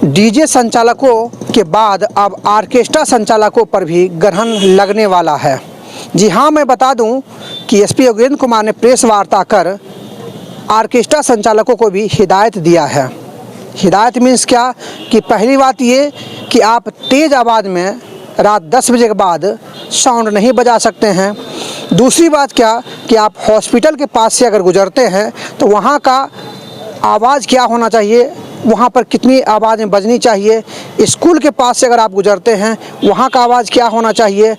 DJ संचालकों के बाद अब ऑर्केस्ट्रा संचालकों पर भी ग्रहण लगने वाला है। जी हाँ, मैं बता दूं कि एसपी योगेंद्र कुमार ने प्रेस वार्ता कर ऑर्केस्ट्रा संचालकों को भी हिदायत दिया है। हिदायत मीन्स क्या कि पहली बात ये कि आप तेज़ आवाज़ में रात 10 बजे के बाद साउंड नहीं बजा सकते हैं। दूसरी बात क्या कि आप हॉस्पिटल के पास से अगर गुजरते हैं तो वहाँ का आवाज़ क्या होना चाहिए, वहाँ पर कितनी आवाज़ें बजनी चाहिए। स्कूल के पास से अगर आप गुजरते हैं वहाँ का आवाज़ क्या होना चाहिए।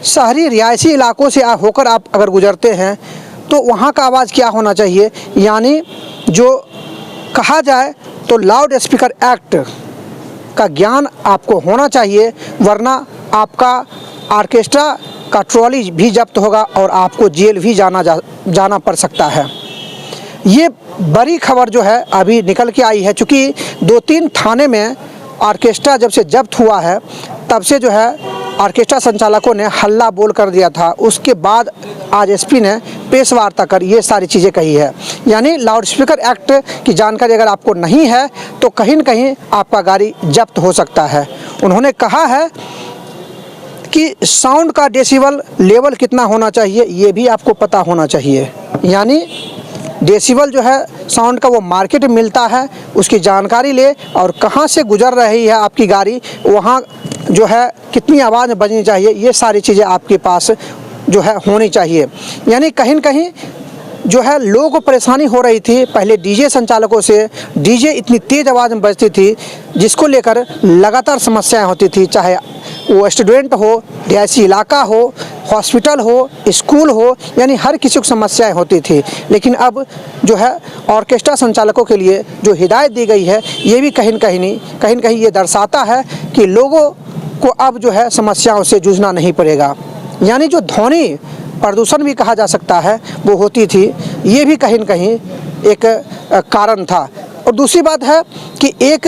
शहरी रिहायशी इलाकों से होकर आप अगर गुजरते हैं तो वहाँ का आवाज़ क्या होना चाहिए। यानी जो कहा जाए तो लाउड स्पीकर एक्ट का ज्ञान आपको होना चाहिए, वरना आपका ऑर्केस्ट्रा का ट्रॉली भी जब्त होगा और आपको जेल भी जाना पड़ सकता है। ये बड़ी खबर जो है अभी निकल के आई है, चूँकि 2-3 थाने में ऑर्केस्ट्रा जब से जब्त हुआ है तब से जो है ऑर्केस्ट्रा संचालकों ने हल्ला बोल कर दिया था। उसके बाद आज एसपी ने प्रेस वार्ता कर ये सारी चीज़ें कही है। यानी लाउड स्पीकर एक्ट की जानकारी अगर आपको नहीं है तो कहीं न कहीं आपका गाड़ी जब्त हो सकता है। उन्होंने कहा है कि साउंड का डेसिबल लेवल कितना होना चाहिए ये भी आपको पता होना चाहिए। यानी डेसिबल जो है साउंड का वो मार्केट में मिलता है, उसकी जानकारी ले और कहाँ से गुजर रही है आपकी गाड़ी, वहाँ जो है कितनी आवाज़ बजनी चाहिए, ये सारी चीज़ें आपके पास जो है होनी चाहिए। यानी कहीं न कहीं जो है लोगों को परेशानी हो रही थी पहले डीजे संचालकों से। डीजे इतनी तेज़ आवाज़ में बजती थी जिसको लेकर लगातार समस्याएं होती थी, चाहे वो स्टूडेंट हो, रिहायशी इलाका हो, हॉस्पिटल हो, स्कूल हो, यानी हर किसी को समस्याएं होती थी। लेकिन अब जो है ऑर्केस्ट्रा संचालकों के लिए जो हिदायत दी गई है ये भी कहीं न कहीं ये दर्शाता है कि लोगों को अब जो है समस्याओं से जूझना नहीं पड़ेगा। यानी जो ध्वनि प्रदूषण भी कहा जा सकता है वो होती थी, ये भी कहीं न कहीं एक कारण था। और दूसरी बात है कि एक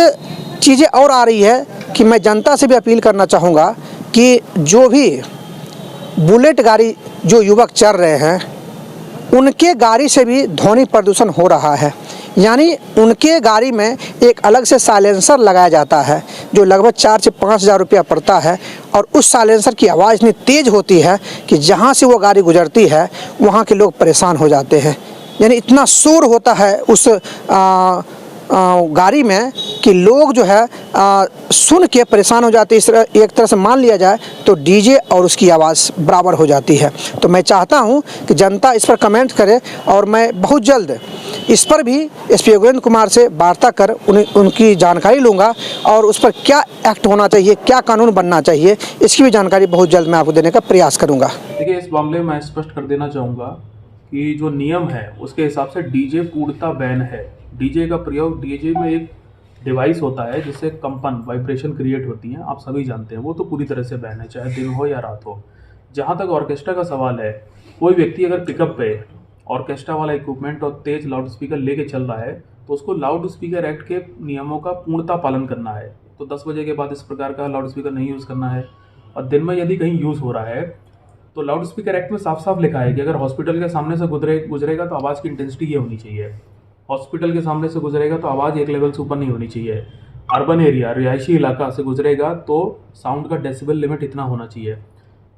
चीज़ें और आ रही है कि मैं जनता से भी अपील करना चाहूँगा कि जो भी बुलेट गाड़ी जो युवक चल रहे हैं उनके गाड़ी से भी ध्वनि प्रदूषण हो रहा है। यानी उनके गाड़ी में एक अलग से साइलेंसर लगाया जाता है जो लगभग 4 से 5 हज़ार रुपया पड़ता है, और उस साइलेंसर की आवाज़ इतनी तेज़ होती है कि जहाँ से वो गाड़ी गुजरती है वहाँ के लोग परेशान हो जाते हैं। यानी इतना शोर होता है उस गाड़ी में कि लोग जो है सुन के परेशान हो जाते हैं। इस तरह एक तरह से मान लिया जाए तो डीजे और उसकी आवाज़ बराबर हो जाती है। तो मैं चाहता हूं कि जनता इस पर कमेंट करे और मैं बहुत जल्द इस पर भी एसपी योगेंद्र कुमार से वार्ता कर उनकी जानकारी लूँगा और उस पर क्या एक्ट होना चाहिए, क्या कानून बनना चाहिए, इसकी भी जानकारी बहुत जल्द मैं आपको देने का प्रयास करूँगा। देखिए, इस मामले में मैं स्पष्ट कर देना चाहूँगा कि जो नियम है उसके हिसाब से डीजे पूर्णतः बैन है। डीजे का प्रयोग, डीजे में एक डिवाइस होता है जिससे कंपन, वाइब्रेशन क्रिएट होती है, आप सभी जानते हैं, वो तो पूरी तरह से बैन है, चाहे दिन हो या रात हो। जहाँ तक ऑर्केस्ट्रा का सवाल है, कोई व्यक्ति अगर पिकअप पे ऑर्केस्ट्रा वाला इक्विपमेंट और तेज लाउड स्पीकर लेके चल रहा है तो उसको लाउड स्पीकर एक्ट के नियमों का पूर्णतः पालन करना है। तो 10 बजे के बाद इस प्रकार का लाउड स्पीकर नहीं यूज़ करना है, और दिन में यदि कहीं यूज़ हो रहा है तो लाउड स्पीकर एक्ट में साफ साफ लिखा है कि अगर हॉस्पिटल के सामने से गुजरेगा तो आवाज़ की इंटेंसिटी ये होनी चाहिए। हॉस्पिटल के सामने से गुजरेगा तो आवाज़ एक लेवल से ऊपर नहीं होनी चाहिए। अर्बन एरिया, रिहायशी इलाका से गुजरेगा तो साउंड का डेसिबल लिमिट इतना होना चाहिए।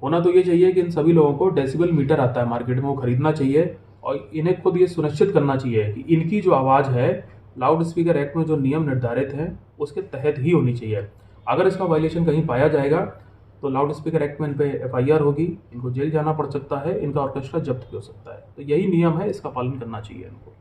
होना तो ये चाहिए कि इन सभी लोगों को डेसिबल मीटर आता है मार्केट में, वो खरीदना चाहिए और इन्हें खुद ये सुनिश्चित करना चाहिए कि इनकी जो आवाज़ है लाउड स्पीकर एक्ट में जो नियम निर्धारित हैं उसके तहत ही होनी चाहिए। अगर इसका वायलेशन कहीं पाया जाएगा तो लाउड स्पीकर एक्ट में इन पे FIR होगी, इनको जेल जाना पड़ सकता है, इनका ऑर्केस्ट्रा जब्त भी हो सकता है। तो यही नियम है, इसका पालन करना चाहिए इनको।